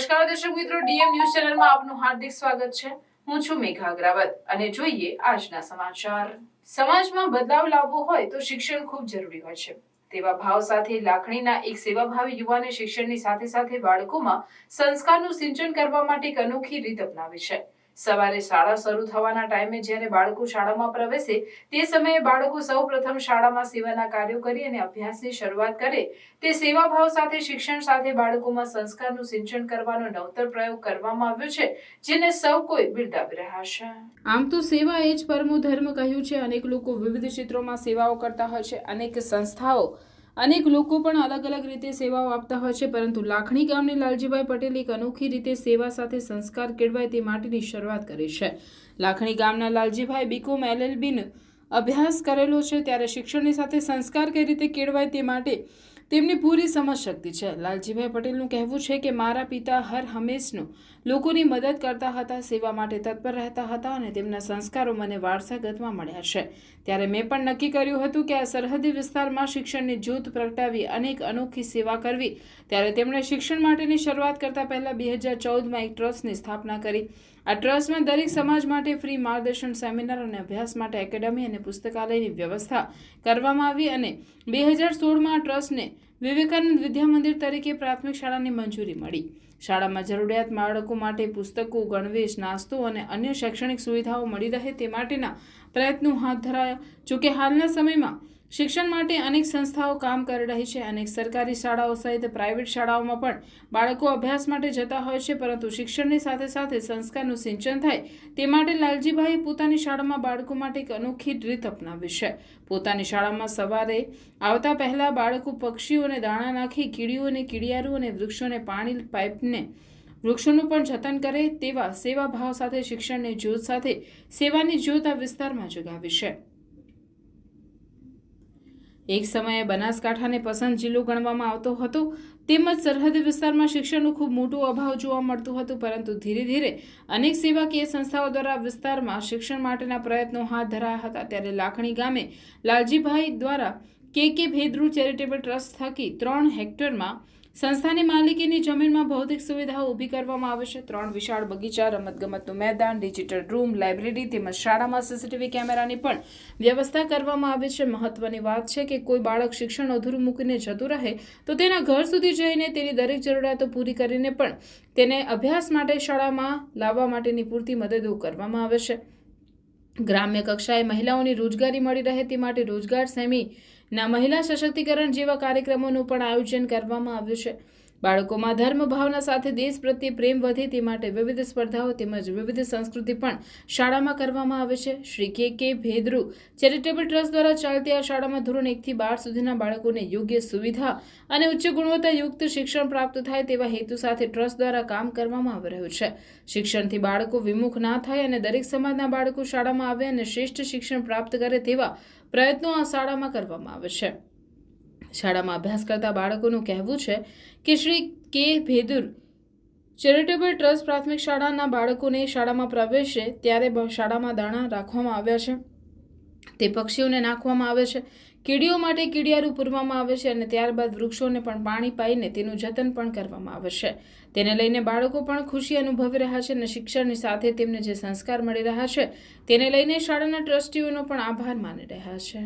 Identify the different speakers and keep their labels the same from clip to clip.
Speaker 1: નમસ્કાર દર્શક મિત્રો, ડીએમ ન્યૂઝ ચેનલમાં આપનું હાર્દિક સ્વાગત છે। હું છું મેઘા અગ્રવાલ અને જોઈએ આજના સમાચાર। સમાજમાં બદલાવ લાવવો હોય તો શિક્ષણ ખૂબ જરૂરી હોય છે। તેવા ભાવ સાથે લાખણીના એક સેવાભાવી યુવાને શિક્ષણની સાથે સાથે બાળકોમાં સંસ્કારનું સિંચન કરવા માટે એક અનોખી રીત અપનાવી છે। સવારે શાળા શરૂ થવાના ટાઈમે જ્યારે બાળકો શાળામાં પ્રવેશે તે સમયે બાળકો સૌપ્રથમ શાળામાં સેવાના કાર્યો કરી અને અભ્યાસની શરૂઆત કરે તે સેવાભાવ સાથે શિક્ષણ સાથે બાળકોમાં સંસ્કારનું સિંચન કરવાનો નવતર પ્રયોગ કરવામાં આવ્યો છે, જેને સૌ કોઈ બિરદાવી રહ્યા છે। આમ તો સેવા એ જ પરમો ધર્મ કહ્યું છે। અનેક લોકો વિવિધ ક્ષેત્રોમાં સેવાઓ કરતા હોય છે, અનેક સંસ્થાઓ અનેક લોકો પણ અલગ અલગ રીતે સેવાઓ આપતા હોય છે, પરંતુ લાખણી ગામની લાલજીભાઈ પટેલ એક અનોખી રીતે સેવા સાથે સંસ્કાર કેળવાય તે માટેની શરૂઆત કરી છે। લાખણી ગામના લાલજીભાઈ બીકોમ LLB અભ્યાસ કરેલો છે, ત્યારે શિક્ષણની સાથે સંસ્કાર કઈ રીતે કેળવાય તે માટે તેમની પૂરી સમજ શક્તિ છે। લાલજીભાઈ પટેલનું કહેવું છે કે મારા પિતા હર હંમેશનું લોકોની મદદ કરતા હતા, સેવા માટે તત્પર રહેતા હતા અને તેમના સંસ્કારો મને વારસાગતમાં મળ્યા છે। ત્યારે મેં પણ નક્કી કર્યું હતું કે આ સરહદી વિસ્તારમાં શિક્ષણની જ્યોત પ્રગટાવી અનેક અનોખી સેવા કરવી। ત્યારે તેમણે શિક્ષણ માટેની શરૂઆત કરતા પહેલા 2014માં એક ટ્રસ્ટની સ્થાપના કરી। આ ટ્રસ્ટમાં દરેક સમાજ માટે ફ્રી માર્ગદર્શન, સેમિનાર અને અભ્યાસ માટે એકેડમી અને પુસ્તકાલયની વ્યવસ્થા કરવામાં આવી અને 2016માં આ ટ્રસ્ટને વિવેકાનંદ વિદ્યા મંદિર તરીકે પ્રાથમિક શાળાની મંજૂરી મળી। શાળામાં જરૂરિયાત બાળકો માટે પુસ્તકો, ગણવેશ, નાસ્તો અને અન્ય શૈક્ષણિક સુવિધાઓ મળી રહે તે માટેના પ્રયત્નો હાથ ધરાયા। જોકે હાલના સમયમાં શિક્ષણ માટે અનેક સંસ્થાઓ કામ કરી રહી છે। અનેક સરકારી શાળાઓ સહિત પ્રાઇવેટ શાળાઓમાં પણ બાળકો અભ્યાસ માટે જતા હોય છે, પરંતુ શિક્ષણની સાથે સાથે સંસ્કારનું સિંચન થાય તે માટે લાલજીભાઈએ પોતાની શાળામાં બાળકો માટે એક અનોખી રીત અપનાવી છે। પોતાની શાળામાં સવારે આવતા પહેલા બાળકો પક્ષીઓને દાણા નાખી, કીડીઓને, કીડિયારું અને વૃક્ષોને પાણી પાઇપને વૃક્ષોનું પણ જતન કરે તેવા સેવાભાવ સાથે શિક્ષણની જ્યોત સાથે સેવાની જ્યોત આ વિસ્તારમાં જગાવી છે। એક સમયે બનાસકાંઠાને પસંદ જિલ્લો ગણવામાં આવતો હતો, તેમજ સરહદી વિસ્તારમાં શિક્ષણનું ખૂબ મોટો અભાવ જોવા મળતું હતું, પરંતુ ધીરે ધીરે અનેક સેવાકીય સંસ્થાઓ દ્વારા વિસ્તારમાં શિક્ષણ માટેના પ્રયત્નો હાથ ધરાયા હતા। ત્યારે લાખણી ગામે લાલજીભાઈ દ્વારા કે ભેદ્રુ ચેરિટેબલ ટ્રસ્ટ થકી 3 હેક્ટરમાં સંસ્થાની માલિકીની જમીનમાં ભૌતિક સુવિધાઓ ઊભી કરવામાં આવે છે। 3 વિશાળ બગીચા, રમતગમતનું મેદાન, ડિજિટલ રૂમ, લાઇબ્રેરી તેમજ શાળામાં CCTV કેમેરાની પણ વ્યવસ્થા કરવામાં આવે છે। મહત્વની વાત છે કે કોઈ બાળક શિક્ષણ અધૂરું મૂકીને જતું રહે તો તેના ઘર સુધી જઈને તેની દરેક જરૂરિયાતો પૂરી કરીને પણ તેને અભ્યાસ માટે શાળામાં લાવવા માટેની પૂરતી મદદો કરવામાં આવે છે। ગ્રામ્ય કક્ષાએ મહિલાઓની રોજગારી મળી રહે તે માટે રોજગાર સેમીના મહિલા સશક્તિકરણ જેવા કાર્યક્રમોનું પણ આયોજન કરવામાં આવ્યું છે। બાળકોમાં ધર્મ ભાવના સાથે દેશ પ્રત્યે પ્રેમ વધે તે માટે વિવિધ સ્પર્ધાઓ તેમજ વિવિધ સંસ્કૃતિ પણ શાળામાં કરવામાં આવે છે। શ્રી કે ભેદ્રુ ચેરિટેબલ ટ્રસ્ટ દ્વારા ચાલતી આ શાળામાં ધોરણ 1 થી 12 સુધીના બાળકોને યોગ્ય સુવિધા અને ઉચ્ચ ગુણવત્તાયુક્ત શિક્ષણ પ્રાપ્ત થાય તેવા હેતુ સાથે ટ્રસ્ટ દ્વારા કામ કરવામાં આવી રહ્યું છે। શિક્ષણથી બાળકો વિમુખ ના થાય અને દરેક સમાજના બાળકો શાળામાં આવે અને શ્રેષ્ઠ શિક્ષણ પ્રાપ્ત કરે તેવા પ્રયત્નો આ શાળામાં કરવામાં આવે છે। શાળામાં અભ્યાસ કરતા બાળકોનું કહેવું છે કે શ્રી કે ભેદ્રુ ચેરિટેબલ ટ્રસ્ટ પ્રાથમિક શાળાના બાળકોને શાળામાં પ્રવેશે ત્યારે શાળામાં દાણા રાખવામાં આવ્યા છે, તે પક્ષીઓને નાખવામાં આવે છે, કીડીઓ માટે કીડિયારું પૂરવામાં આવે છે અને ત્યારબાદ વૃક્ષોને પણ પાણી પાઈને તેનું જતન પણ કરવામાં આવે છે। તેને લઈને બાળકો પણ ખુશી અનુભવી રહ્યા છે અને શિક્ષણની સાથે તેમને જે સંસ્કાર મળી રહ્યા છે તેને લઈને શાળાના ટ્રસ્ટીઓનો પણ આભાર માની રહ્યા છે।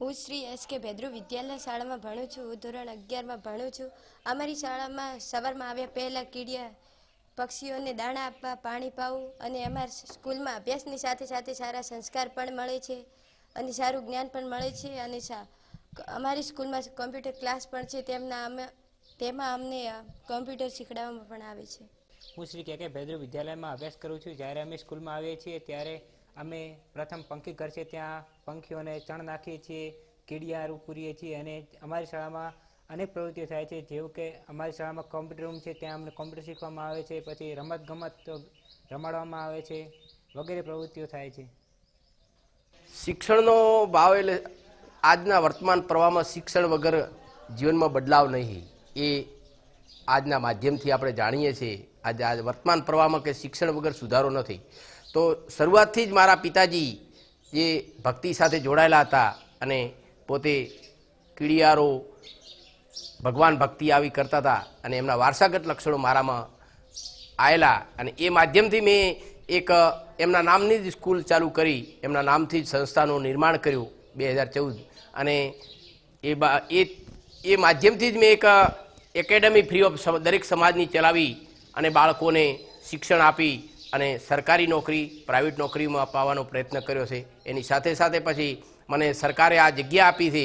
Speaker 2: હું શ્રી કે ભેદ્રુ વિદ્યાલય શાળામાં ભણું છું। હું ધોરણ 11માં ભણું છું। અમારી શાળામાં સવારમાં આવ્યા પહેલાં કીડિયા પક્ષીઓને દાણા આપવા, પાણી પાવું અને અમારા સ્કૂલમાં અભ્યાસની સાથે સાથે સારા સંસ્કાર પણ મળે છે અને સારું જ્ઞાન પણ મળે છે અને અમારી સ્કૂલમાં કોમ્પ્યુટર ક્લાસ પણ છે, તેમાં અમને કોમ્પ્યુટર શીખવાડવામાં પણ આવે છે।
Speaker 3: હું શ્રી કે ભેદ્રુ વિદ્યાલયમાં અભ્યાસ કરું છું। જ્યારે અમે સ્કૂલમાં આવીએ છીએ ત્યારે અમે પ્રથમ પંખી ઘર છે ત્યાં પંખીઓને ચણ નાખીએ છીએ, કીડિયારું પૂરીએ છીએ અને અમારી શાળામાં અનેક પ્રવૃત્તિઓ થાય છે, જેવું કે અમારી શાળામાં કોમ્પ્યુટર રૂમ છે ત્યાં અમને કોમ્પ્યુટર શીખવામાં આવે છે, પછી રમતગમત રમાડવામાં આવે છે, વગેરે પ્રવૃત્તિઓ થાય છે।
Speaker 4: શિક્ષણનો ભાવ એટલે આજના વર્તમાન પ્રવાહમાં શિક્ષણ વગર જીવનમાં બદલાવ નહીં, એ આજના માધ્યમથી આપણે જાણીએ છીએ। આજે વર્તમાન પ્રવાહમાં કે શિક્ષણ વગર સુધારો નથી। તો શરૂઆતથી જ મારા પિતાજી જે ભક્તિ સાથે જોડાયેલા હતા અને પોતે કીડિયારો, ભગવાન ભક્તિ આવી કરતા હતા અને એમના વારસાગત લક્ષણો મારામાં આવેલા અને એ માધ્યમથી મેં એક એમના નામની જ સ્કૂલ ચાલુ કરી, એમના નામથી જ સંસ્થાનું નિર્માણ કર્યું 2014 અને એ માધ્યમથી જ મેં એક એકેડમી ફ્રી ઓફ દરેક સમાજની ચલાવી અને બાળકોને શિક્ષણ આપી અને સરકારી નોકરી પ્રાઇવેટ નોકરીમાં અપાવવાનો પ્રયત્ન કર્યો છે. એની સાથે સાથે પછી મને સરકારે આ જગ્યા આપી છે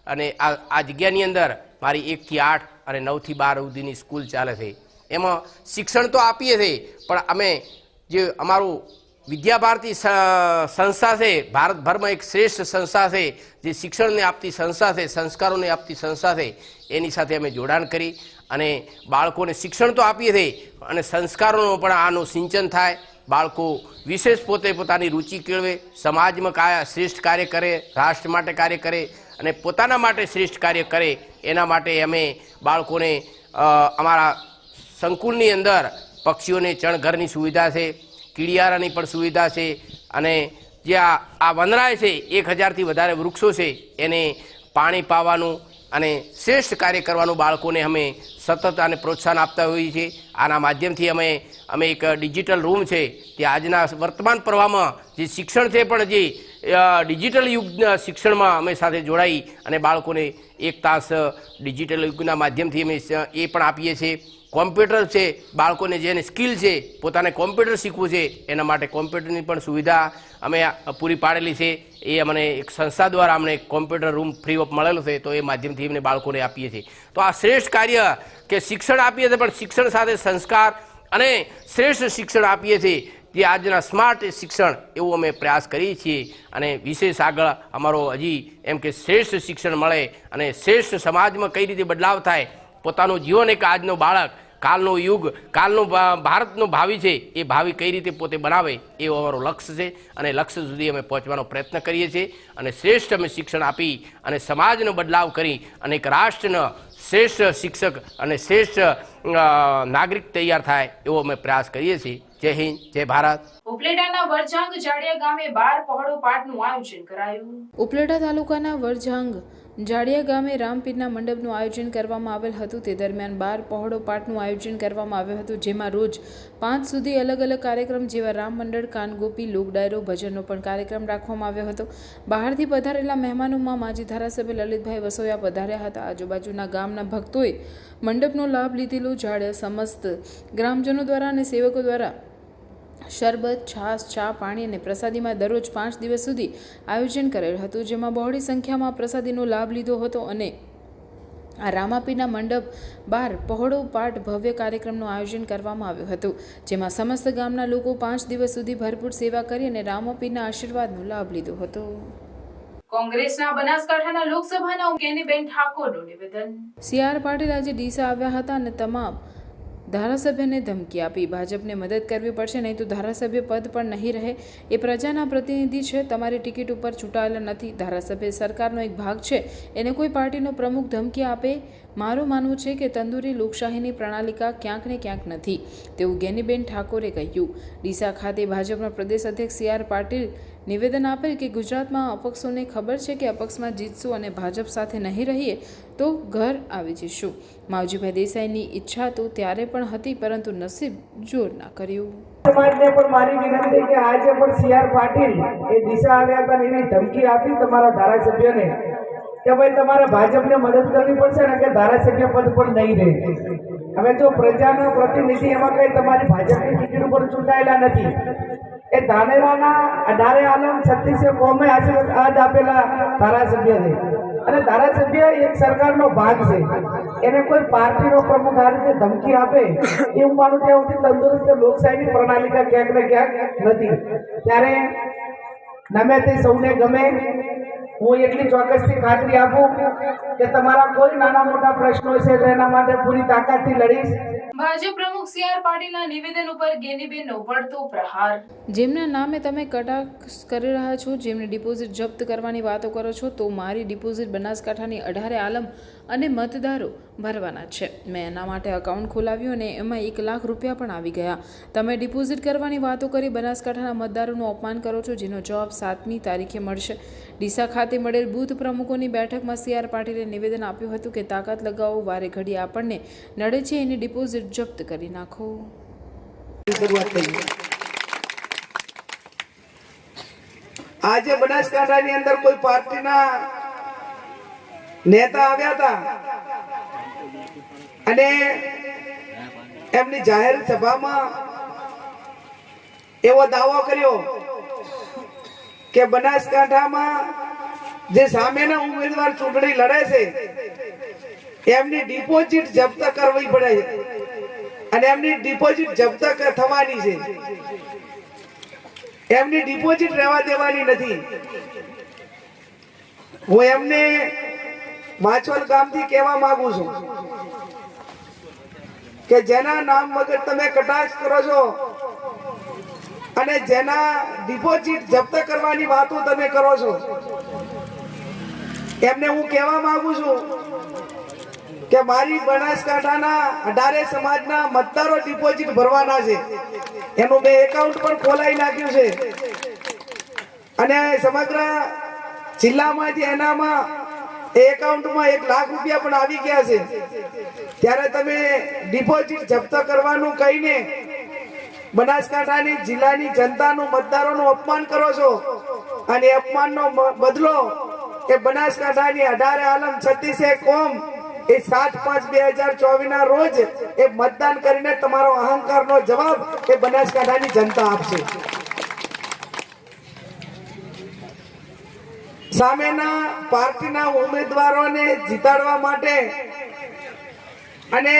Speaker 4: અને આ જગ્યાની અંદર મારી 1 થી 8 અને 9 થી 12 સુધીની સ્કૂલ ચાલે છે. એમાં શિક્ષણ તો આપીએ છીએ પણ અમે જે અમારું વિદ્યાભારતી સંસ્થા છે, ભારતભરમાં એક શ્રેષ્ઠ સંસ્થા છે, જે શિક્ષણને આપતી સંસ્થા છે, સંસ્કારોને આપતી સંસ્થા છે, એની સાથે અમે જોડાણ કરી અને બાળકોને શિક્ષણ તો આપીએ છીએ અને સંસ્કારોનું પણ આનું સિંચન થાય. બાળકો વિશેષ પોતે પોતાની રુચિ કેળવે, સમાજમાં શ્રેષ્ઠ કાર્ય કરે, રાષ્ટ્ર માટે કાર્ય કરે અને પોતાના માટે શ્રેષ્ઠ કાર્ય કરે. એના માટે અમે બાળકોને અમારા સંકુલની અંદર પક્ષીઓને ચણઘરની સુવિધા છે, કીડિયારાની પણ સુવિધા છે અને જે આ વનરાય છે 1000થી વધારે વૃક્ષો છે એને પાણી પાવાનું અને શ્રેષ્ઠ કાર્ય કરવાનું બાળકોને અમે સતત અને પ્રોત્સાહન આપતા હોઈએ છીએ. આના માધ્યમથી અમે એક ડિજિટલ રૂમ છે તે આજના વર્તમાન પ્રવાહમાં જે શિક્ષણ છે પણ જે ડિજિટલ યુગના શિક્ષણમાં અમે સાથે જોડાઈ અને બાળકોને 1 તાસ ડિજિટલ યુગના માધ્યમથી અમે એ પણ આપીએ છીએ. કોમ્પ્યુટર છે, બાળકોને જેને સ્કિલ છે, પોતાને કોમ્પ્યુટર શીખવું છે એના માટે કોમ્પ્યુટરની પણ સુવિધા અમે પૂરી પાડેલી છે. એ અમને એક સંસ્થા દ્વારા અમને કોમ્પ્યુટર રૂમ ફ્રી ઓફ મળેલો છે તો એ માધ્યમથી અમને બાળકોને આપીએ છીએ. તો આ શ્રેષ્ઠ કાર્ય કે શિક્ષણ આપીએ છીએ પણ શિક્ષણ સાથે સંસ્કાર અને શ્રેષ્ઠ શિક્ષણ આપીએ છીએ, જે આજના સ્માર્ટ શિક્ષણ એવું અમે પ્રયાસ કરીએ છીએ અને વિશેષ આગળ અમારો હજી એમ કે શ્રેષ્ઠ શિક્ષણ મળે અને શ્રેષ્ઠ સમાજમાં કઈ રીતે બદલાવ થાય, પોતાનું જીવન એક આજનો બાળક કાલનો યુગ, કાલનું ભારતનું ભાવિ છે એ ભાવિ કઈ રીતે પોતે બનાવે એવું અમારું લક્ષ્ય છે અને લક્ષ્ય સુધી અમે પહોંચવાનો પ્રયત્ન કરીએ છીએ અને શ્રેષ્ઠ અમે શિક્ષણ આપી અને સમાજનો બદલાવ કરી અને એક રાષ્ટ્રનો શ્રેષ્ઠ શિક્ષક અને શ્રેષ્ઠ નાગરિક તૈયાર થાય એવો અમે પ્રયાસ કરીએ છીએ. જય હિન્દ, જય ભારત.
Speaker 1: ઉપલેટાના વરજાંગ જાડિયા ગામે 12 પહોળો પાઠનું આયોજન કરાયું. ઉપલેટા તાલુકાના વરજાંગ જાડિયા ગામે રામપીરના મંડપનું આયોજન કરવામાં આવેલ હતું. તે દરમિયાન 12 પહોળો પાઠનું આયોજન કરવામાં આવ્યું હતું, જેમાં રોજ 5 સુધી અલગ અલગ કાર્યક્રમ જેવા રામ મંડળ, કાનગોપી, લોક ડાયરો, ભજનનો પણ કાર્યક્રમ રાખવામાં આવ્યો હતો. બહારથી પધારેલા મહેમાનોમાં માજી ધારાસભ્ય લલિતભાઈ વસોયા પધાર્યા હતા. આજુબાજુના ગામના ભક્તોએ મંડપનો લાભ લીધેલો. જાડિયા સમસ્ત ગ્રામજનો દ્વારા અને સેવકો દ્વારા શરબત, છાશ, ચા, પાણી અને પ્રસાદીમાં દરરોજ 5 દિવસ સુધી આયોજન કરેલ હતું, જેમાં બહોળી સંખ્યામાં પ્રસાદીનો લાભ લીધો હતો અને આ રામાપીરના મંડપ 12 પહોળો પાઠ ભવ્ય કાર્યક્રમનું આયોજન કરવામાં આવ્યું હતું, જેમાં સમસ્ત ગામના લોકો 5 દિવસ સુધી ભરપૂર સેવા કરી અને રામાપીરના આશીર્વાદનો લાભ લીધો હતો. કોંગ્રેસના બનાસકાંઠાના લોકસભાના કેનીબેન ઠાકોરનું નિવેદન. CR પાટીલ આજે ડીસા આવ્યા હતા અને તમામ ધારાસભ્યને ધમકી આપી ભાજપને મદદ કરવી પડશે, નહીં તો ધારાસભ્ય પદ પણ નહીં રહે. એ પ્રજાના પ્રતિનિધિ છે, તમારી ટિકિટ ઉપર ચૂંટાયેલા નથી. ધારાસભ્ય સરકારનો એક ભાગ છે, એને કોઈ પાર્ટીનો પ્રમુખ ધમકી આપે. મારું માનવું છે કે તંદુરી લોકશાહીની પ્રણાલિકા ક્યાંક ને ક્યાંક નથી, તેવું ગેનીબેન ઠાકોરે કહ્યું. ડીસા ખાતે ભાજપના પ્રદેશ અધ્યક્ષ CR પાટીલ નિવેદન આપેલ કે ગુજરાતમાં અપક્ષોને ખબર છે કે અપક્ષમાં જીતશું અને ભાજપ સાથે નહીં રહીએ તો ઘર આવી જઈશું. માવજીભાઈ દેસાઈની ઈચ્છા તો ત્યારે પણ હતી, પરંતુ નસીબ જોર ના કર્યું.
Speaker 5: સમાજને પણ મારી વિનંતી કે આજે પણ CR પાટીલ એ ડીસા આવ્યા હતા એવી ધમકી આપી તમારા ધારાસભ્યને કે ભાઈ તમારે ભાજપને મદદ કરવી પડશે ને કે ધારાસભ્ય પદ પણ નહીં રહે. હવે જો પ્રજાના પ્રતિનિધિ એમાં કઈ તમારી ભાજપની ટિકિટ ઉપર ચૂંટાયેલા નથી, એ ધાનેરાના 18 આલમ 36 કોમે આજ આપેલા ધારાસભ્ય છે અને ધારાસભ્ય એક સરકારનો ભાગ છે. એને કોઈ પાર્ટીનો પ્રમુખ આ રીતે ધમકી આપે એ હું માનું ત્યાં સુધી તંદુરસ્ત લોકશાહીની પ્રણાલિકા ક્યાંક ને ક્યાંક નથી. ત્યારે નમે તે સૌને ગમે, હું એટલી ચોક્કસથી ખાતરી આપું કે તમારા કોઈ નાના મોટા પ્રશ્નો છે તો એના માટે પૂરી તાકાતથી લડીશ.
Speaker 1: ભાજપ પ્રમુખ CR પાટીલના નિવેદન ઉપર ગેનીબેનનો વળતો પ્રહાર. જેમના નામે તમે કટાક્ષ કરી રહ્યા છો, જેમની ડિપોઝિટ જપ્ત કરવાની વાતો કરો છો, તો મારી ડિપોઝિટ બનાસકાંઠાની 18 આલમ અને મતદારો ભરવાના છે. મેં એના માટે એકાઉન્ટ ખોલાવ્યું અને એમાં 1 લાખ રૂપિયા પણ આવી ગયા. તમે ડિપોઝિટ કરવાની વાતો કરી બનાસકાંઠાના મતદારોનું અપમાન કરો છો, જેનો જવાબ 7મી તારીખે મળશે. ડીસા ખાતે ખાતે મળેલ બૂથ પ્રમુખોની બેઠકમાં CR પાટીલે નિવેદન આપ્યું હતું કે તાકાત લગાવો, વારે ઘડી આપણને નડે છે એની ડિપોઝિટ જપ્ત કરી નાખો.
Speaker 5: શરૂઆત થઈ. આજે બનાસકાંઠાની અંદર કોઈ પાર્ટીના નેતા આવ્યા હતા અને એમની જાહેર સભામાં એવો દાવો કર્યો કે બનાસકાંઠામાં જે સામેના ઉમેદવાર ચૂંટણી લડે છે એમની ડિપોઝિટ જપ્ત કરવી પડે અને એમની ડિપોઝિટ જપ્ત થવાની છે, એમની ડિપોઝિટ રહેવા દેવાની નથી. હું એમને માછોલ ગામથી કહેવા માંગુ છું કે જેના નામ વગર તમે કટાક્ષ કરો છો અને જેના ડિપોઝિટ જપ્ત કરવાની વાતો તમે કરો છો, એમને હું કહેવા માંગુ છું કે મારી બનાસકાંઠાના 18 સમાજના મતદારો ડિપોઝિટ ભરવાના છે, એનું મેં એકાઉન્ટ પણ ખોલાવી નાખ્યું છે અને સમગ્ર જિલ્લામાંથી એનામાં એકાઉન્ટમાં 1 લાખ રૂપિયા પણ આવી ગયા છે. ત્યારે તમે ડિપોઝિટ જપ્ત કરવાનું કહીને બનાસકાંઠાની જિલ્લાની જનતાનું મતદારોનું અપમાન કરો છો અને અપમાનનો બદલો એ બનાસકાંઠાની 18 આલમ 36 કોમ એ 7/5/2024 ના રોજ એ મતદાન કરીને તમારો અહંકારનો જવાબ એ બનાસકાંઠાની જનતા આપશે. સામેના પાર્ટીના ઉમેદવારોને જીતાડવા માટે અને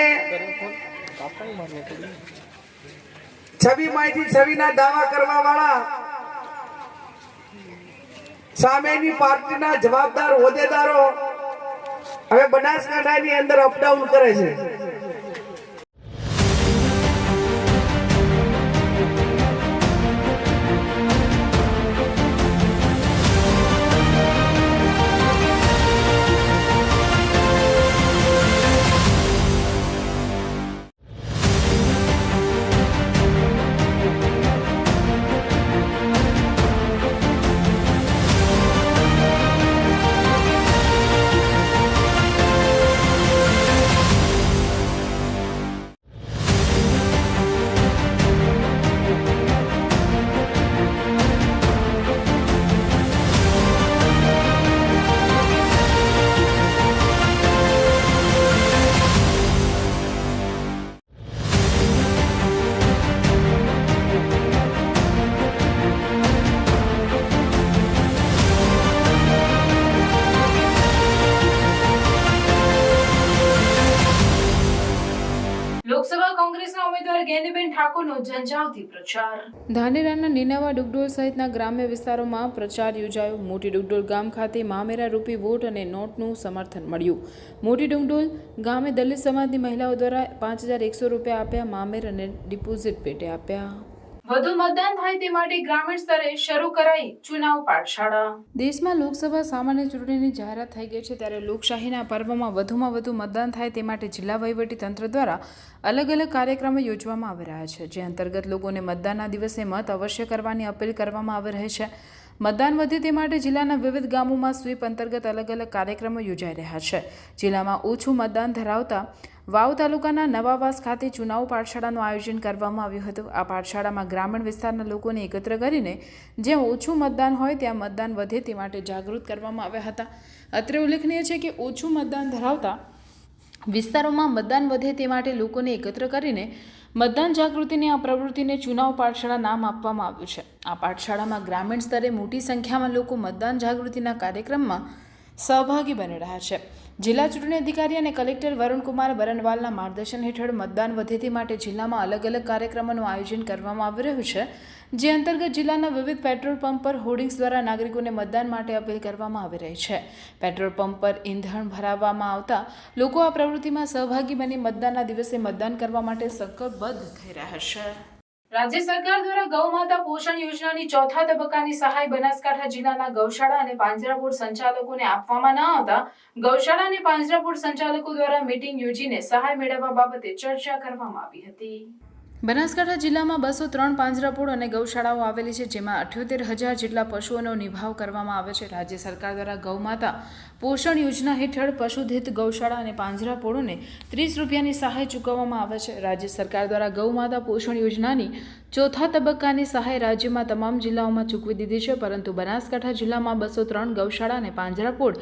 Speaker 5: છબીમાંથી છબીના દાવા કરવા વાળા સામેની પાર્ટીના જવાબદાર હોદ્દેદારો હવે બનાસકાંઠાની અંદર અપડાઉન કરે છે.
Speaker 1: લોકસભા કોંગ્રેસના ઉમેદવાર ગેનીબેન ઠાકોરનો ઝંઝાવતી પ્રચાર. ધાનેરાના નીનાવા ડુગડોલ સહિતના ગ્રામ્ય વિસ્તારોમાં પ્રચાર યોજાયો. મોટી ડુગડોલ ગામ ખાતે મામેરા રૂપી વોટ અને નોટનું સમર્થન મળ્યું. મોટી ડુગડોલ ગામે દલિત સમાજની મહિલાઓ દ્વારા 5100 રૂપિયા આપ્યા, મામેર અને ડિપોઝિટ પેટે આપ્યા. વધુ મતદાન થાય તે માટે ગ્રામીણ સ્તરે શરૂ કરાઈ ચુનાવ પાઠશાળા. દેશમાં લોકસભા સામાન્ય ચૂંટણીની જાહેરાત થઈ ગઈ છે, ત્યારે લોકશાહીના પર્વમાં વધુમાં વધુ મતદાન થાય તે માટે જિલ્લા વહીવટી તંત્ર દ્વારા અલગ અલગ કાર્યક્રમો યોજવામાં આવી રહ્યા છે, જે અંતર્ગત લોકોને મતદાનના દિવસે મત અવશ્ય કરવાની અપીલ કરવામાં આવી રહી છે. મતદાન વધે તે માટે જિલ્લાના વિવિધ ગામોમાં સ્વીપ અંતર્ગત અલગ અલગ કાર્યક્રમો યોજાઈ રહ્યા છે. જિલ્લામાં ઓછું મતદાન ધરાવતા વાવ તાલુકાના નવાવાસ ખાતે ચુનાવ પાઠશાળાનું આયોજન કરવામાં આવ્યું હતું. આ પાઠશાળામાં ગ્રામીણ વિસ્તારના લોકોને એકત્ર કરીને જ્યાં ઓછું મતદાન હોય ત્યાં મતદાન વધે તે માટે જાગૃત કરવામાં આવ્યા હતા. અત્રે ઉલ્લેખનીય છે કે ઓછું મતદાન ધરાવતા વિસ્તારોમાં મતદાન વધે તે માટે લોકોને એકત્ર કરીને મતદાન જાગૃતિની આ પ્રવૃત્તિને ચુનાવ પાઠશાળા નામ આપવામાં આવ્યું છે. આ પાઠશાળામાં ગ્રામીણ સ્તરે મોટી સંખ્યામાં લોકો મતદાન જાગૃતિના કાર્યક્રમમાં સહભાગી બની રહ્યા છે. જિલ્લા ચૂંટણી અધિકારી અને કલેક્ટર વરુણકુમાર બરનવાલના માર્ગદર્શન હેઠળ મતદાન વધે તે માટે જિલ્લામાં અલગ અલગ કાર્યક્રમોનું આયોજન કરવામાં આવી રહ્યું છે, જે અંતર્ગત જિલ્લાના વિવિધ પેટ્રોલ પંપ પર હોર્ડિંગ્સ દ્વારા નાગરિકોને મતદાન માટે અપીલ કરવામાં આવી રહી છે. પેટ્રોલ પંપ પર ઈંધણ ભરાવવામાં આવતા લોકો આ પ્રવૃત્તિમાં સહભાગી બની મતદાનના દિવસે મતદાન કરવા માટે સંકલ્પબદ્ધ થઈ રહ્યા છે. રાજ્ય સરકાર દ્વારા ગૌ માતા પોષણ યોજનાની ચોથા તબક્કાની સહાય બનાસકાંઠા જિલ્લાના ગૌશાળા અને પાંજરાપોળ સંચાલકોને આપવામાં ન આવતા ગૌશાળા અને પાંજરાપોળ સંચાલકો દ્વારા મીટિંગ યોજીને સહાય મેળવવા બાબતે ચર્ચા કરવામાં આવી હતી. બનાસકાંઠા જિલ્લામાં 203 પાંજરાપોળ અને ગૌશાળાઓ આવેલી છે, જેમાં 78,000 જેટલા પશુઓનો નિભાવ કરવામાં આવે છે. રાજ્ય સરકાર દ્વારા ગૌમાતા પોષણ યોજના હેઠળ પશુધિત ગૌશાળા અને પાંજરાપોળોને 30 રૂપિયાની સહાય ચૂકવવામાં આવે છે. રાજ્ય સરકાર દ્વારા ગૌમાતા પોષણ યોજનાની ચોથા તબક્કાની સહાય રાજ્યમાં તમામ જિલ્લાઓમાં ચૂકવી દીધી છે, પરંતુ બનાસકાંઠા જિલ્લામાં 203 ગૌશાળા અને પાંજરાપોળ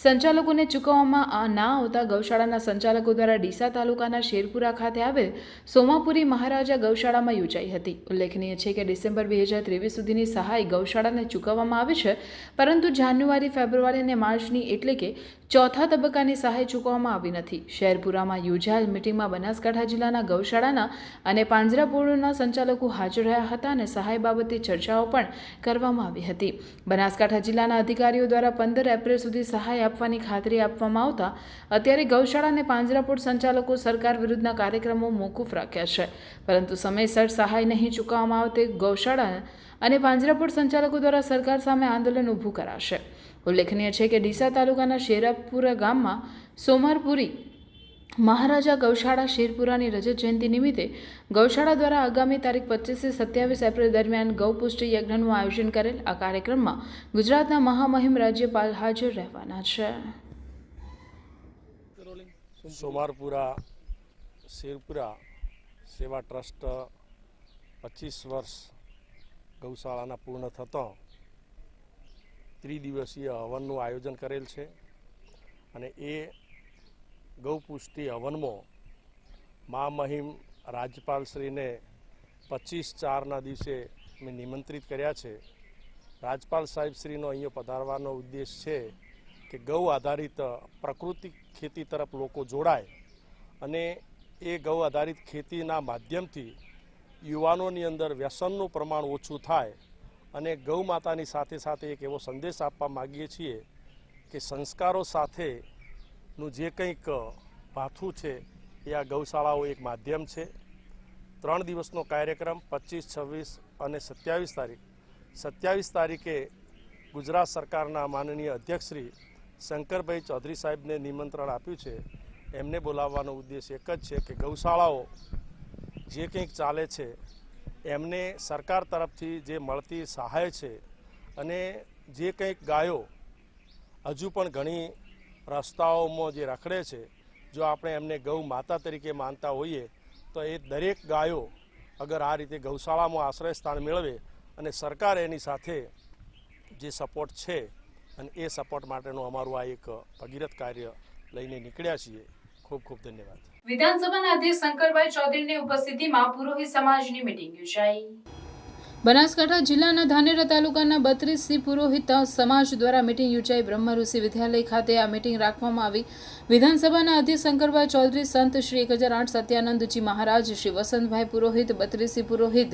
Speaker 1: સંચાલકોને ચૂકવવામાં ના આવતા ગૌશાળાના સંચાલકો દ્વારા ડીસા તાલુકાના શેરપુરા ખાતે આવેલ સોમાપુરી મહારાજા ગૌશાળામાં યોજાઈ હતી. ઉલ્લેખનીય છે કે ડિસેમ્બર 2023 સુધીની સહાય ગૌશાળાને ચૂકવવામાં આવી છે, પરંતુ જાન્યુઆરી, ફેબ્રુઆરી અને માર્ચની એટલે કે ચોથા તબક્કાની સહાય ચૂકવવામાં આવી નથી. શેરપુરામાં યોજાયેલ મિટિંગમાં બનાસકાંઠા જિલ્લાના ગૌશાળાના અને પાંજરાપોળના સંચાલકો હાજર રહ્યા હતા અને સહાય બાબતે ચર્ચાઓ પણ કરવામાં આવી હતી. બનાસકાંઠા જિલ્લાના અધિકારીઓ દ્વારા 15 એપ્રિલ સુધી સહાય આપવાની ખાતરી આપવામાં આવતા અત્યારે ગૌશાળા અને પાંજરાપોળ સંચાલકો સરકાર વિરુદ્ધના કાર્યક્રમો મોકૂફ રાખ્યા છે, પરંતુ સમયસર સહાય નહીં ચૂકવવામાં આવતે ગૌશાળા અને પાંજરાપોળ સંચાલકો દ્વારા સરકાર સામે આંદોલન ઊભું કરાશે. ઉલ્લેખનીય છે કે ડીસા તાલુકાના શેરાપુરા ગામમાં સોમારપુરી મહારાજા ગૌશાળા શેરપુરાની રજત જયંતિ નિમિત્તે ગૌશાળા દ્વારા આગામી તારીખ 25 થી 27 એપ્રિલ દરમિયાન ગૌપુષ્ટિ યજ્ઞનું આયોજન કરેલ. આ કાર્યક્રમમાં ગુજરાતના મહામહિમ રાજ્યપાલ હાજર રહેવાના છે.
Speaker 6: સોમારપુરા શેરપુરા સેવા ટ્રસ્ટ 25 વર્ષ ગૌશાળાના પૂર્ણ થતાં ત્રિદિવસીય હવનનું આયોજન કરેલ છે અને એ ગૌપુષ્ટિ હવનમાં મહામહિમ રાજ્યપાલશ્રીને 25/4ના દિવસે મેં નિમંત્રિત કર્યા છે. રાજ્યપાલ સાહેબશ્રીનો અહીંયા પધારવાનો ઉદ્દેશ છે કે ગૌ આધારિત પ્રાકૃતિક ખેતી તરફ લોકો જોડાય અને એ ગૌ આધારિત ખેતીના માધ્યમથી યુવાનોની અંદર વ્યસનનું પ્રમાણ ઓછું થાય અને ગૌ માતાની સાથે સાથે એક એવો સંદેશ આપવા માગીએ છીએ કે સંસ્કારો સાથેનું જે કંઈક ભાથું છે એ આ ગૌશાળાઓ એક માધ્યમ છે. 3 દિવસનો કાર્યક્રમ 25, 26 અને 27 તારીખ. 27 તારીખે ગુજરાત સરકારના માનનીય અધ્યક્ષ શ્રી શંકરભાઈ ચૌધરી સાહેબને નિમંત્રણ આપ્યું છે. એમને બોલાવવાનો ઉદ્દેશ એક જ છે કે ગૌશાળાઓ જે કંઈક ચાલે છે એમને સરકાર તરફથી જે મળતી સહાય છે અને જે કંઈક ગાયો હજુ પણ ઘણી રસ્તાઓમાં જે રખડે છે, જો આપણે એમને ગૌ માતા તરીકે માનતા હોઈએ તો એ દરેક ગાયો અગર આ રીતે ગૌશાળામાં આશ્રય સ્થાન મેળવે અને સરકાર એની સાથે જે સપોર્ટ છે અને એ સપોર્ટ માટેનું અમારું આ એક ભગીરથ કાર્ય લઈને નીકળ્યા છીએ. ખૂબ ખૂબ ધન્યવાદ.
Speaker 1: વિધાનસભાના અધ્યક્ષ શંકરભાઈ ચૌધરીની ઉપસ્થિતિમાં પુરોહિત સમાજની મીટિંગ યોજાઈ. બનાસકાંઠા જિલ્લાના ધાનેરા તાલુકાના 32 પુરોહિત સમાજ દ્વારા મીટિંગ યોજાઈ. બ્રહ્મઋષિ વિદ્યાલય ખાતે આ મીટિંગ રાખવામાં આવી. વિધાનસભાના અધ્યક્ષ શંકરભાઈ ચૌધરી, સંત શ્રી 1008 સત્યાનંદજી મહારાજ, શ્રી વસંતભાઈ પુરોહિત, 32 પુરોહિત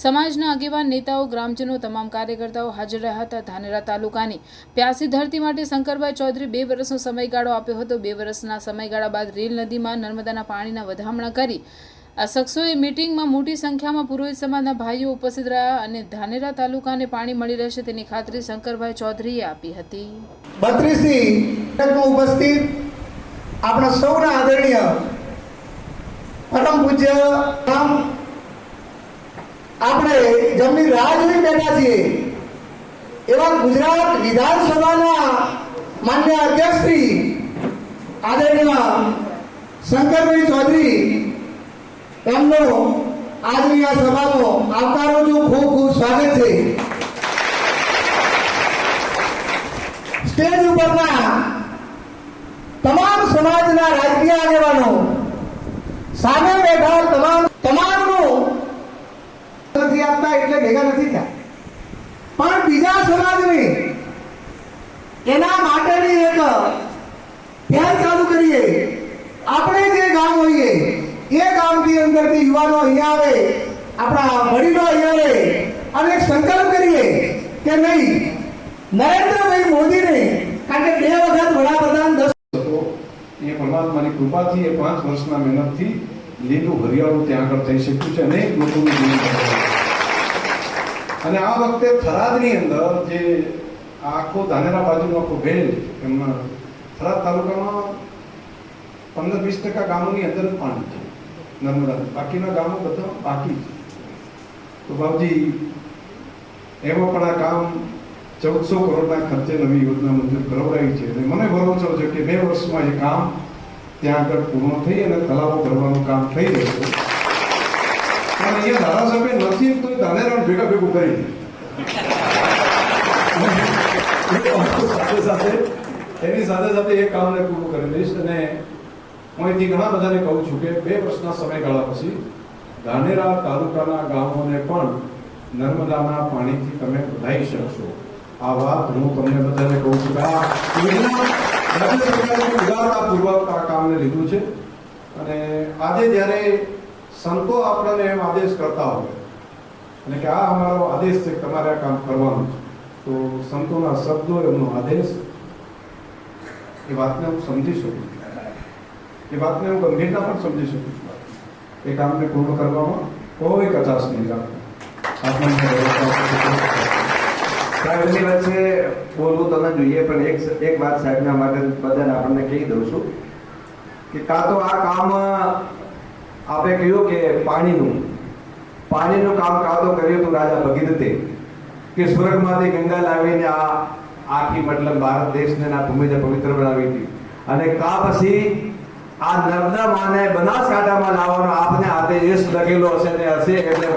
Speaker 1: સમાજના આગેવાન, નેતાઓ, ગ્રામજનો, તમામ કાર્યકર્તાઓ હાજર રહ્યા હતા. ધાનેરા તાલુકાની પ્યાસી ધરતી માટે શંકરભાઈ ચૌધરી 2 વર્ષનો સમયગાળો આપ્યો હતો. 2 વર્ષના સમયગાળા બાદ રેલ નદીમાં નર્મદાના પાણીના વધામણા કરી આ શખ્સોએ મીટિંગમાં મોટી સંખ્યામાં પુરોહિત સમાજના ભાઈઓ ઉપસ્થિત રહ્યા અને ધાનેરા તાલુકાને પાણી મળી રહેશે તેની ખાતરી શંકરભાઈ ચૌધરીએ આપી હતી.
Speaker 7: 32 ઉપસ્થિત આપણા સૌના આદરણીય પરમ પૂજ્ય આપણે જેમની રાહ જોઈ બેઠા છીએ એવા ગુજરાત વિધાનસભાના માન્ય અધ્યક્ષ શ્રી આદરણીય શંકરભાઈ ચૌધરી એમનો આજની આ સભામાં આવકારું છું. ખૂબ ખૂબ સ્વાગત છે. સ્ટેજ ઉપરના તમામ સમાજના રાજકીય આગેવાનો, સામે બેઠા તમામનું નથી આપતા એટલે ભેગા નથી થયા, પણ બીજા સમાજની એના માટેની એક પહેલ ચાલુ કરીએ. આપણે જે ગામ હોઈએ એ ગામની અંદરથી યુવાનો અહીંયા આવે, આપણા વડીલો અહીંયા આવે અને એક સંકલ્પ કરીએ કે નહીં નરેન્દ્રભાઈ મોદીને, કારણ કે 2 વખત વડાપ્રધાન એ પરમાત્માની કૃપાથી એ 5 વર્ષના મહેનતથી લીલું હરિયાળું ત્યાં આગળ થઈ શક્યું છે. અનેક લોકોનું જીવન અને આ વખતે થરાદની અંદર જે આખો ધાનેરા બાજુનો આખો ભેલ એમાં થરાદ તાલુકામાં 15-20% ગામોની અંદર જ પાણી છે.
Speaker 8: નર્મદા, બાકીના ગામો બધા બાકી છે. તો બાપજી એમાં પણ આ કામ 1400 કરોડના ખર્ચે નવી યોજના મંજૂર કરાવડાવી છે અને મને ભરોસો છે કે 2 વર્ષમાં એ કામ ત્યાં આગળ પૂર્ણ થઈ અને તલાવો ભરવાનું કામ થઈ જશે. પણ અહીંયા ધારાસભ્ય નથી તો ધાનેરાને ભેગા ભેગું કરી એની સાથે સાથે એ કામને પૂરું કરી દઈશ. અને હું અહીંથી ઘણા બધાને કહું છું કે 2 વર્ષના સમયગાળા પછી ધાનેરા તાલુકાના ગામોને પણ નર્મદાના પાણીથી તમે વધાઈ શકશો. આ વાત હું તમને બધાને કહું છું. આ રાજ્ય સરકારે ઉદારતાપૂર્વક આ કામને લીધું છે. અને આજે જ્યારે સંતો આપણને એમ આદેશ કરતા હોય અને કે આ અમારો આદેશ છે તમારે આ કામ કરવાનું, તો સંતોના શબ્દો, એમનો આદેશ, એ વાતને હું સમજી શકું, એ વાતને હું ગંભીરતા પણ સમજી શકું. એ કામને પૂર્ણ કરવામાં કોઈ કચાશ નહીં રાખતો.
Speaker 9: સાહેબની વચ્ચે બોલવું તો ન જોઈએ, પણ એક વાત સાહેબના માટે બધાને આપણને કહી દઉં છું કે કાં તો આ કામ આપણે કહ્યું કે પાણીનું કામ કાં તો કર્યું હતું રાજા ભગીરથે કે સ્વર્ગમાંથી ગંગા લાવીને આ આખી મતલબ ભારત દેશને આ ભૂમિને પવિત્ર બનાવી હતી. અને કા પછી આ નર્મદા માને બનાસકાંઠામાં લાવવાનો આપને હાથે એસ લગેલો હશે ને હશે એટલે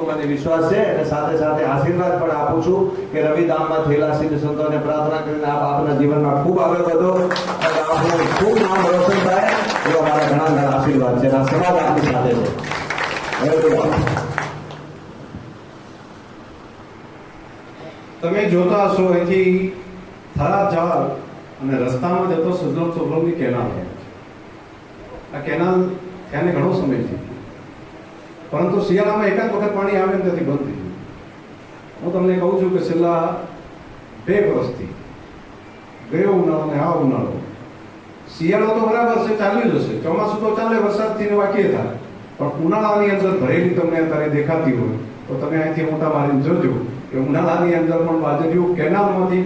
Speaker 9: મને વિશ્વાસ છે. અને સાથે સાથે આશીર્વાદ પણ આપું છું કે રવિધામમાં થયેલા સિદ્ધ સંતોને પ્રાર્થના કરીને આપ આપના જીવનમાં ખૂબ આગળ વધો અને આપનું ખૂબ નામ રોશન થાય એવા મારા ઘણા ઘણા આશીર્વાદ છે. આ સમાજ આપની સાથે છે.
Speaker 8: તમે જોતા હશો અહીંથી થરાદ જાવ અને રસ્તામાં જતો સુજલામ કેનાલ છે. આ કેનાલ ત્યાંને ઘણો સમય છે, પરંતુ શિયાળામાં એકાદ વખત પાણી આવે ને ત્યાંથી બંધ થઈ ગયું. હું તમને કહું છું કે છેલ્લા 2 વર્ષથી ગયો ઉનાળો ને આ ઉનાળો, શિયાળો તો બરાબર છે, ચાલ્યું જ હશે, ચોમાસું તો ચાલે, વરસાદથી વાકીએ થાય, પણ ઉનાળાની અંદર ભરેલી તમને અત્યારે દેખાતી હોય તો તમે અહીંથી મોટા મારીને જોજો કે ઉનાળાની અંદર પણ બાજરીઓ કેનાલમાંથી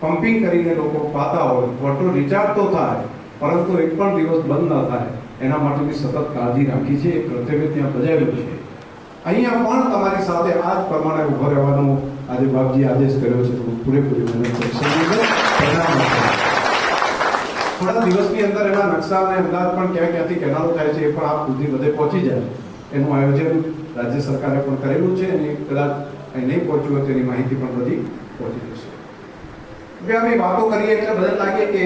Speaker 8: પમ્પિંગ કરીને લોકો પાતા હોય. વોટર રિચાર્જ તો થાય, પરંતુ એક પણ દિવસ બંધ ન થાય એના માટેની સતત કાળજી રાખી છે, એ કર્તવ્ય ત્યાં બજાવ્યું છે. અહીંયા પણ તમારી સાથે આ જ પ્રમાણે ઉભો રહેવાનો આજે બાપજી આદેશ કર્યો છે. તો પૂરેપૂરી મહેનત કરી થોડા દિવસની અંદર એના નકશા અને અંદાજ પણ ક્યાં ક્યાંથી કેનાલો થાય છે એ પણ આપ સુધી બધે પહોંચી જાય એનું આયોજન રાજ્ય સરકારે પણ કરેલું છે. અને કદાચ અહીં નહીં પહોંચ્યું હોય તેની માહિતી પણ બધી પહોંચી જશે. હવે અમે વાતો કરીએ એટલે બધાને લાગે કે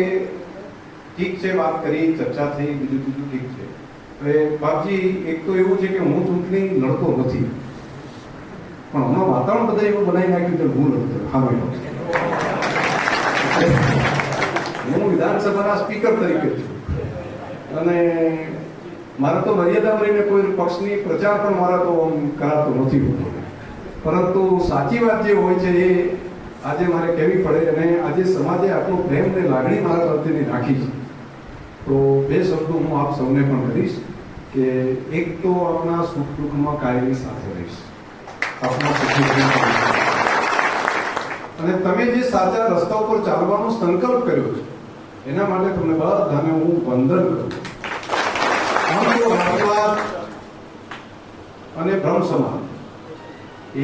Speaker 8: ઠીક છે, વાત કરી, ચર્ચા થઈ, બીજું ઠીક છે. હવે બાપજી એક તો એવું છે કે હું ચૂંટણી લડતો નથી, પણ હમણાં વાતાવરણ બધા એવું બનાવી નાખ્યું કે હું લડતો. હા, હું વિધાનસભાના સ્પીકર તરીકે છું અને મારે તો મર્યાદા રહીને કોઈ પક્ષની પ્રચાર પણ મારા તો કરાતો નથી હોતો. પરંતુ સાચી વાત જે હોય છે એ આજે મારે કહેવી પડે. અને આજે સમાજે આટલો પ્રેમ ને લાગણી મારા પ્રત્યેની રાખી છે, તો 2 શબ્દો હું આપ સૌને પણ કહીશ કે એક તો આપણા સુખ દુઃખમાં કાયમી સાથે રહીશ, આપણા અને તમે જે સાચા રસ્તા ઉપર ચાલવાનો સંકલ્પ કર્યો છે એના માટે તમને બધાને હું વંદન કરું. અને બ્રહ્મ સમાજ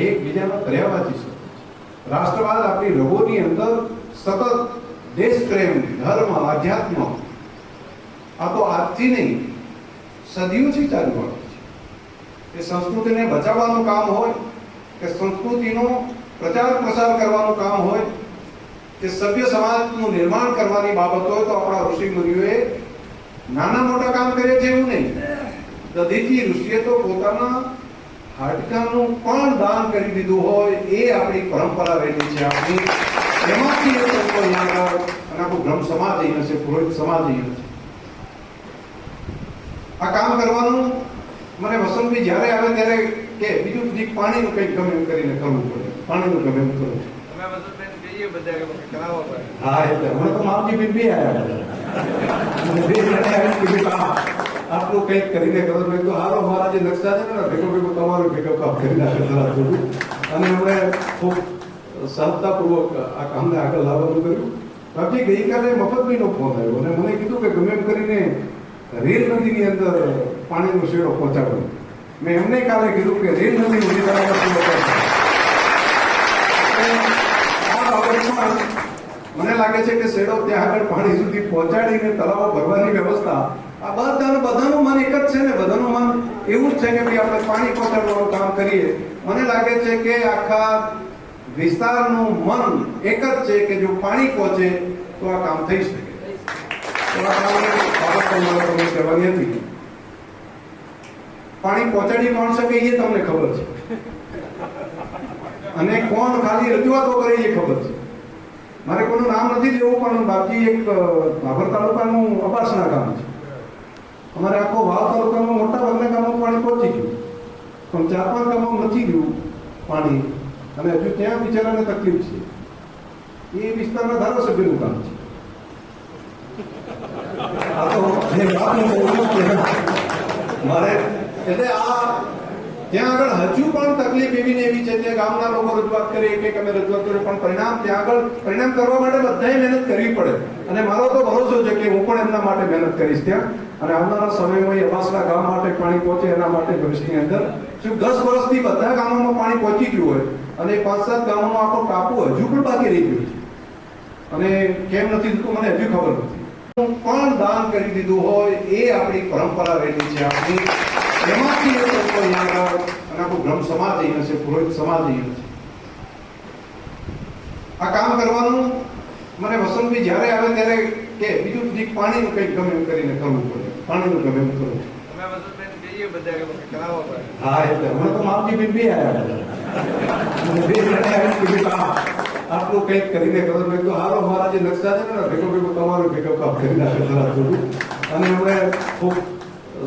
Speaker 8: એકબીજાના પર્યાવાચી છે. રાષ્ટ્રવાદ આપણી રગોની અંદર સતત દેશ પ્રેમ, ધર્મ, આધ્યાત્મ આ તો આજથી નહીં સદીઓથી ચાલવાનું છે. એ સંસ્કૃતિને બચાવવાનું કામ હોય કે સંસ્કૃતિનો પ્રચાર પ્રસાર કરવાનું કામ હોય કે સભ્ય સમાજનું નિર્માણ કરવાની બાબત હોય, તો આપણા ઋષિ મુનિઓએ નાના મોટા કામ કરે છે એવું નહીં. દધીચી ઋષિએ તો પોતાના હાડકાનું પણ દાન કરી દીધું હોય. એ આપણી પરંપરા રહેલી છે આપણી. એમાંથી અને આખું બ્રહ્મ સમાજ અહીંયા છે, પુરોહિત સમાજ અહીંયા છે. આ કામ કરવાનું મને વસંતભાઈ જ્યારે આવે ત્યારે કે બીજું પાણીનું કંઈક ગમે એમ કરીને કરવું પડે, પાણીનું ગમે એમ કરવું. હા, એટલે હમણાં તો માવજી બી આવ્યા આટલું કંઈક કરીને કરો તો હાલો મારા જે નકશા છે ને ભેગો તમારું ભેગો કામ કરી નાખે. અને એમણે ખૂબ સહજતાપૂર્વક આ કામને આગળ લાવવાનું કર્યું. બાકી ગઈકાલે મફતભાઈનો ફોન આવ્યો અને મને કીધું કે ગમે એમ કરીને રેલ નદીની અંદર પાણીનો શેડો પહોંચાડો. મેં એમને કાલે કીધું કે રેલ નદી સુધી આ બાબતમાં મને લાગે છે કે શેડો ત્યાં આગળ પાણી સુધી પહોંચાડીને તળાવો ભરવાની વ્યવસ્થા આ બધાનું મન એક જ છે ને, બધાનું મન એવું જ છે કે ભાઈ આપણે પાણી પહોંચાડવાનું કામ કરીએ. મને લાગે છે કે આખા વિસ્તારનું મન એક જ છે કે જો પાણી પહોંચે તો આ કામ થઈ શકે. તો આ કામની બાબત પણ મારે તમને કહેવાની હતી. પાણી પહોંચાડી કોણ શકે એ તમને ખબર છે અને કોણ ખાલી રજૂઆતો કરે એ ખબર છે. મારે કોઈનું નામ નથી લેવું, પણ બાકી એક ભાભર તાલુકાનું અબાસના ગામ છે. અમારે આખો વાવ તાલુકામાં મોટા ભાગના ગામમાં પાણી પહોંચી ગયું, પણ 4-5 ગામમાં નથી ગયું પાણી, અને હજુ ત્યાં બિચારાને તકલીફ છે. એ વિસ્તારના ધારાસભ્યનું કામ છે. આ તો મારે એટલે આ ત્યાં આગળ હજુ પણ તકલીફ એવી ને એવી છે. ત્યાં ગામના લોકો રજૂઆત કરે કે અમે રજૂઆત કરીએ, પણ ત્યાં આગળ પરિણામ કરવા માટે બધાએ મહેનત કરવી પડે. અને મારો તો ભરોસો છે કે હું પણ એમના માટે મહેનત કરીશ ત્યાં. અને આવનારા સમયમાં એ અબાસના ગામ માટે પાણી પહોંચે એના માટે ભવિષ્યની અંદર શું 10 વર્ષથી બધા ગામોમાં પાણી પહોંચી ગયું હોય અને 5-7 ગામોનો આખો ટાપુ હજુ પણ બાકી રહી ગયું છે. અને કેમ નથી થતું મને હજુ ખબર નથી. પણ દાન કરી દીધું હોય એ આપણી પરંપરા રહેલી છે આપણી. એમાંથી અને આખું બ્રહ્મ સમાજ અહીંયા છે, પુરોહિત સમાજ અહીંયા છે. આ કામ કરવાનું મને વસંતભાઈ જ્યારે આવે ત્યારે કે બીજું પાણીનું કંઈક ગમે એમ કરીને કરવું પડે, પાણીનું ગમે એમ કરવું. હા, એટલે હમણાં તો માવજી બેન બી આવ્યા આટલું કંઈક કરીને કરો. મેં તો હાલો મારા જે નકશા છે ને ભેગો તમારું ભેગો કામ કરી નાખે જરા થોડું. અને એમણે ખૂબ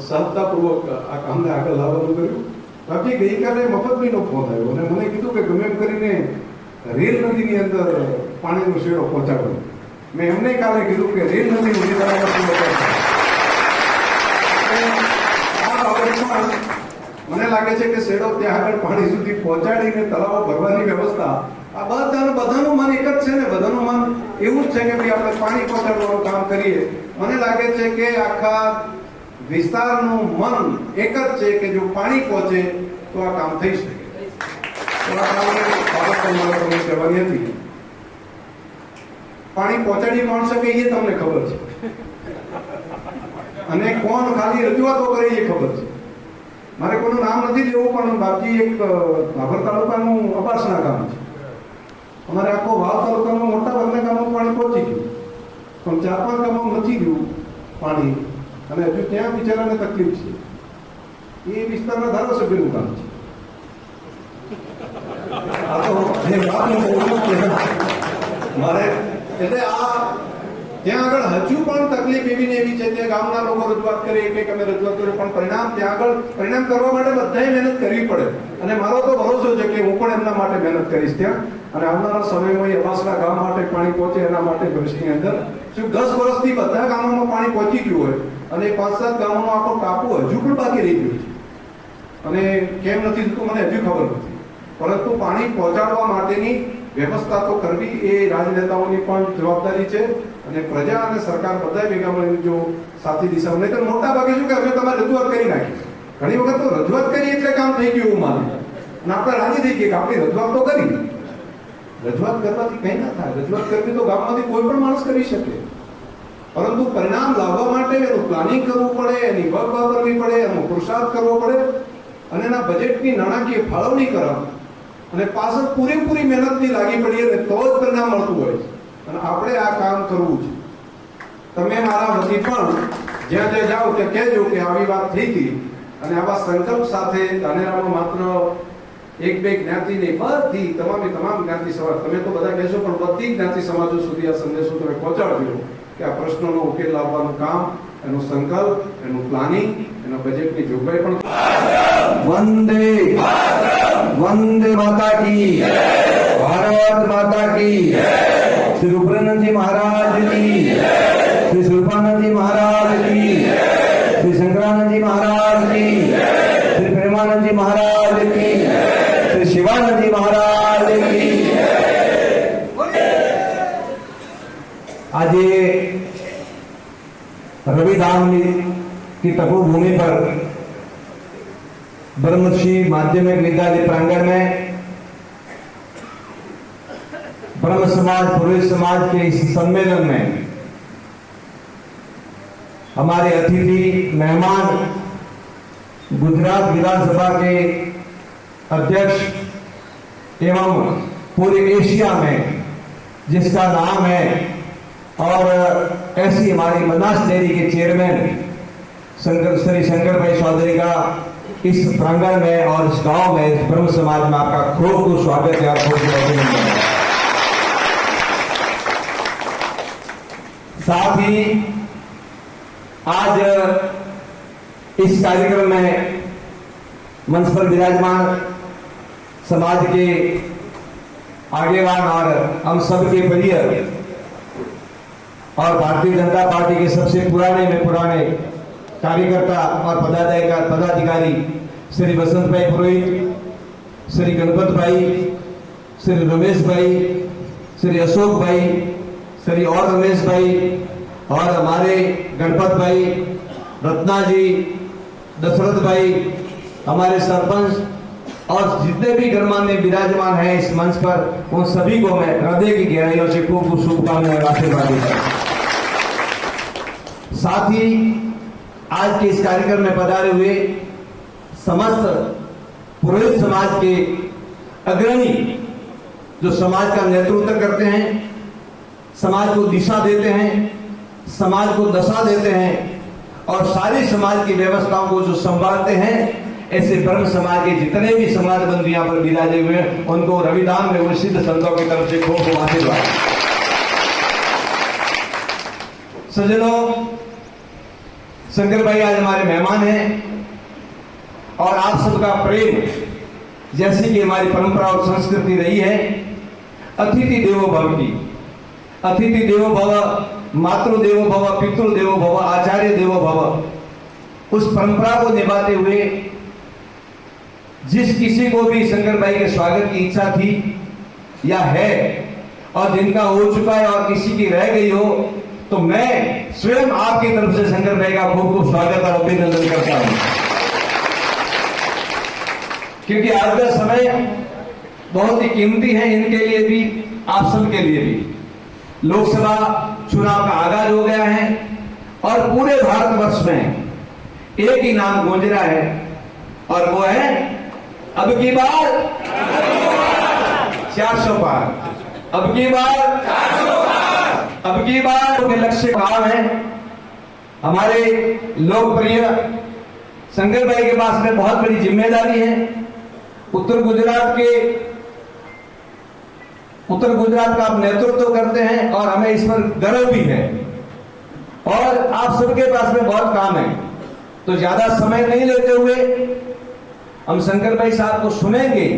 Speaker 8: સહજતાપૂર્વક આ કામને આગળ લાવવાનું કર્યું. બાકી ગઈકાલે મફતભાઈનો ફોન આવ્યો અને મને કીધું કે ગમે એમ કરીને રેલ નદીની અંદર પાણીનો શેડો પહોંચાડો. મેં એમને કાલે કીધું કે રેલ નદી સુધી આ બાબતમાં મને લાગે છે કે શેડો ત્યાં આગળ પાણી સુધી પહોંચાડીને તળાવો ભરવાની વ્યવસ્થા આ બધાનું મન એક જ છે ને, બધાનું મન એવું જ છે કે ભાઈ આપણે પાણી પહોંચાડવાનું કામ કરીએ. મને લાગે છે કે આખા વિસ્તારનું મન એક જ છે કે જો પાણી પહોંચે તો આ કામ થઈ શકે. તો આ કામની બાબત પણ મારે તમને કહેવાની હતી. પાણી પહોંચાડી કોણ શકે એ તમને ખબર છે અને કોણ ખાલી રજૂઆતો કરે એ ખબર છે. મારે કોઈનું નામ નથી લેવું, પણ બાકી એક ભાભર તાલુકાનું અબાસના ગામ છે. અમારે આખો વાવ તાલુકામાં મોટા ભાગના ગામમાં પાણી પહોંચી ગયું, પણ 4-5 ગામમાં નથી ગયું પાણી, અને હજુ ત્યાં બિચારાને તકલીફ છે. એ વિસ્તારના ધારાસભ્યનું કામ છે. આ તો મારે એટલે આ ત્યાં આગળ હજુ પણ તકલીફ એવી ને એવી છે. ત્યાં ગામના લોકો રજૂઆત કરે કે અમે રજૂઆત કરીએ, પણ ત્યાં આગળ પરિણામ કરવા માટે બધાએ મહેનત કરવી પડે. અને મારો તો ભરોસો છે કે હું પણ એમના માટે મહેનત કરીશ ત્યાં. અને આવનારા સમયમાં એ અબાસના ગામ માટે પાણી પહોંચે એના માટે ભવિષ્યની અંદર શું 10 વર્ષથી બધા ગામોમાં પાણી પહોંચી ગયું હોય અને 5-7 ગામોનો આખો ટાપુ હજુ પણ બાકી રહી ગયું છે. અને કેમ નથી થતું મને હજુ ખબર નથી. પરંતુ પાણી પહોંચાડવા માટેની વ્યવસ્થા તો કરવી એ રાજનેતાઓની પણ જવાબદારી છે. અને પ્રજા અને સરકાર બધા ભેગા મળીને જો સાથી દિશા, નહીં તો મોટા ભાગે શું કે અમે તમારે રજૂઆત કરી નાખી. ઘણી વખત તો રજૂઆત કરી એટલે કામ થઈ ગયું એવું માને, અને આપણે રાજી થઈ ગયા કે આપણી રજૂઆત તો કરી. રજૂઆત કરવાથી કંઈ ના થાય. રજૂઆત કરવી તો ગામમાંથી કોઈ પણ માણસ કરી શકે, પરંતુ પરિણામ લાવવા માટે એનું પ્લાનિંગ કરવું પડે, એની વગ વાપરવી પડે, એનો પુરુષાર્થ કરવો પડે, અને એના બજેટની નાણાકીય ફાળવણી કરવાની, અને પાછળ પૂરેપૂરી મહેનતની લાગી પડીએ ને તો જ પરિણામ મળતું હોય છે. અને આપણે આ કામ કરવું છે. તમે મારા વતી પણ જ્યાં જ્યાં જાઓ ત્યાં કહેજો કે આવી વાત થઈ હતી, અને આવા સંકલ્પ સાથે ધાનેરામાં માત્ર 1-2 જ્ઞાતિ નહીં, બધી તમામ જ્ઞાતિ સમાજ, તમે તો બધા કહેશો પણ બધી જ્ઞાતિ સમાજો સુધી આ સંદેશો તમે પહોંચાડજો કે આ પ્રશ્નોનો ઉકેલ લાવવાનું કામ, એનો સંકલ્પ, એનું પ્લાનિંગ, એના બજેટની જોગવાઈ પણ.
Speaker 7: વંદે વંદે માતા કી, ભારત માતા કી, શ્રી રૂપાનંદજી મહારાજ કી, શ્રી સુરપાનંદજી મહારાજ કી, શ્રી શંકરાનંદજી મહારાજ કી, શ્રી પ્રેમાનંદજી મહારાજ કી, શ્રી શિવાનંદજી મહારાજ કી.
Speaker 9: आज ये रविधाम की तपोभूमि पर ब्रह्मश्री माध्यमिक विद्यालय प्रांगण में ब्रह्म समाज पुरोहित समाज के इस सम्मेलन में हमारे अतिथि मेहमान गुजरात विधानसभा के अध्यक्ष एवं पूरे एशिया में जिसका नाम है और ऐसी हमारी मनास डेयरी के चेयरमैन श्री शंकर भाई चौधरी का इस प्रांगण में और इस गांव में इस ब्रह्म समाज में आपका खूब खूब स्वागत है, खूब खूब अभिनंदन है। साथ ही आज इस कार्यक्रम में मंच पर विराजमान समाज के आगेवान और हम सबके प्रिय और भारतीय जनता पार्टी के सबसे पुराने में पुराने कार्यकर्ता और पदाधिकारी श्री वसंत भाई पुरोहित, श्री गणपत भाई, श्री रमेश भाई, श्री अशोक भाई, श्री और रमेश भाई और हमारे गणपत भाई, रत्ना जी, दशरथ भाई, हमारे सरपंच और जितने भी गणमान्य विराजमान हैं इस मंच पर, उन सभी को मैं हृदय की गहराइयों से खूब खूब शुभकामनाएं आशीर्वाद देता हूं। साथ ही आज के इस कार्यक्रम में पधारे हुए समस्त पुरोहित समाज के अग्रणी जो समाज का नेतृत्व करते हैं, समाज को दिशा देते हैं, समाज को दशा देते हैं और सारी समाज की व्यवस्थाओं को जो संभालते हैं, ऐसे ब्रह्म समाज के जितने भी समाज बंधु यहाँ पर विराजे हुए हैं, उनको रविधाम में वो सिद्ध संतों की तरफ से खूब खूब आशीर्वाद। सज्जनों, शंकर भाई आज हमारे मेहमान हैं और आप सबका प्रेम जैसी कि हमारी परंपरा और संस्कृति रही है, अतिथि देवो भव की, अतिथि देवो भव, मातृ देवो भव, पितृ देवो भव, आचार्य देवो भव, उस परंपरा को निभाते हुए जिस किसी को भी शंकर भाई के स्वागत की इच्छा थी या है और जिनका हो चुका है और किसी की रह गई हो, तो मैं स्वयं आपकी तरफ से शंकर भाई का खूब खूब स्वागत और अभिनंदन करता हूं। क्योंकि आज का समय बहुत ही कीमती है इनके लिए भी, आप सबके लिए भी। लोकसभा चुनाव का आगाज हो गया है और पूरे भारतवर्ष में एक ही नाम गूंज रहा है और वो है अब की बार 400 पार, अब की बार अब की बार के लक्ष्य काम है। हमारे लोकप्रिय शंकर भाई के पास में बहुत बड़ी जिम्मेदारी है। उत्तर गुजरात का आप नेतृत्व करते हैं और हमें इस पर गर्व भी है और आप सबके पास में बहुत काम है, तो ज्यादा समय नहीं लेते हुए हम शंकर भाई साहब को सुनेंगे।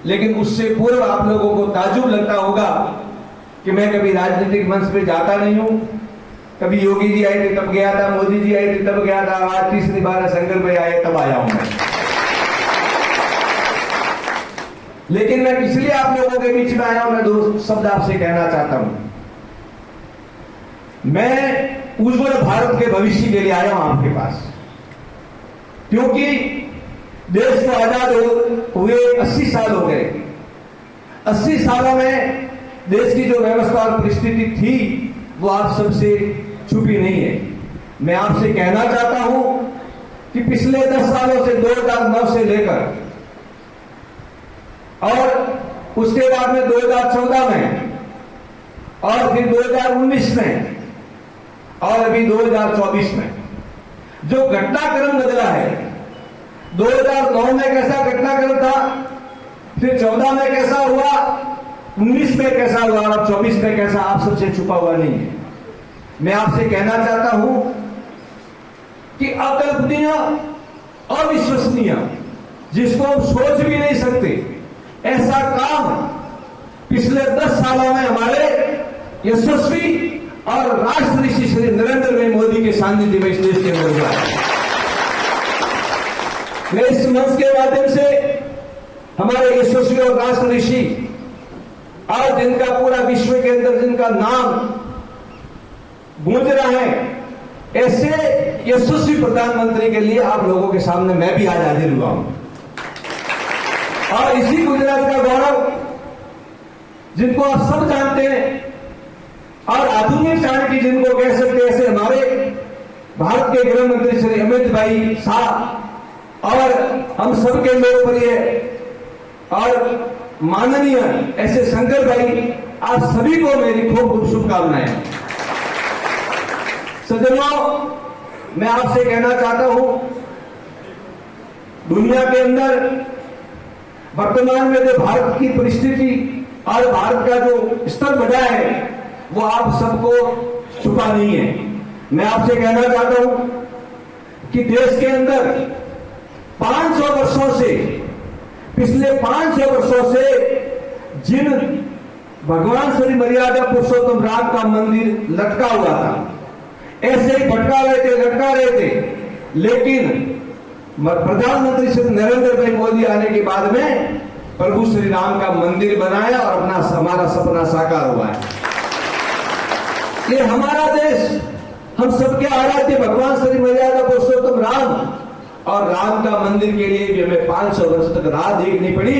Speaker 9: लेकिन उससे पूर्व आप लोगों को ताज्जुब लगता होगा कि मैं कभी राजनीतिक मंच पे जाता नहीं हूं, कभी योगी जी आए थे तब गया था, मोदी जी आए थे तब गया था, आज तीसरी बार शंकर भाई आए तब आया हूं मैं। लेकिन मैं इसलिए आप लोगों के बीच में आया हूं, मैं दो शब्द आपसे कहना चाहता हूं। मैं उज्जवल भारत के भविष्य के लिए आया हूं आपके पास, क्योंकि देश को आजाद हुए 80 साल हो गए। 80 सालों में देश की जो व्यवस्था और परिस्थिति थी वो आप सबसे छुपी नहीं है। मैं आपसे कहना चाहता हूं कि पिछले 10 सालों से 2009 से लेकर और उसके बाद में 2014 में और फिर 2019 में और अभी 2024 में जो घटनाक्रम बदला है, 2009 में कैसा घटनाक्रम था, फिर 14 में कैसा हुआ, 19 में कैसा हुआ और 24 में कैसा, आप सबसे छुपा हुआ नहीं है। मैं आपसे कहना चाहता हूं कि अकल्पनीय, अविश्वसनीय, जिसको हम सोच भी नहीं सकते, ऐसा काम पिछले 10 सालों में हमारे यशस्वी और राष्ट्र ऋषि श्री नरेंद्र भाई मोदी के सानिध्य में इस देश के अंदर हुआ है। मैं इस मंच के माध्यम से हमारे यशस्वी और राष्ट्र ऋषि आज जिनका पूरा विश्व के अंदर जिनका नाम गूंज रहा है, ऐसे यशस्वी प्रधानमंत्री के लिए आप लोगों के सामने मैं भी आज हाजिर हुआ हूं। और इसी गुजरात का गौरव जिनको आप सब जानते हैं और आधुनिक चाणक्य जिनको कह सकते हैं, ऐसे हमारे भारत के गृह मंत्री श्री अमित भाई शाह और हम सबके लोकप्रिय और माननीय ऐसे शंकर भाई, आप सभी को मेरी खूब खूब शुभकामनाएं। सज्जनों, मैं आपसे कहना चाहता हूं, दुनिया के अंदर वर्तमान में जो भारत की परिस्थिति और भारत का जो स्तर बढ़ा है वो आप सबको छुपा नहीं है। मैं आपसे कहना चाहता हूं कि देश के अंदर 500 वर्षों से, पिछले 500 वर्षों से जिन भगवान श्री मर्यादा पुरुषोत्तम राम का मंदिर लटका हुआ था, ऐसे ही भटका रहे थे, लटका रहे थे, लेकिन प्रधानमंत्री श्री नरेंद्र भाई मोदी आने के बाद में प्रभु श्री राम का मंदिर बनाया और अपना हमारा सपना साकार हुआ है। ये हमारा देश, हम सबके आराध्य भगवान श्री मर्यादा पुरुषोत्तम राम और राम का मंदिर के लिए भी हमें 500 वर्ष तक राह देखनी पड़ी।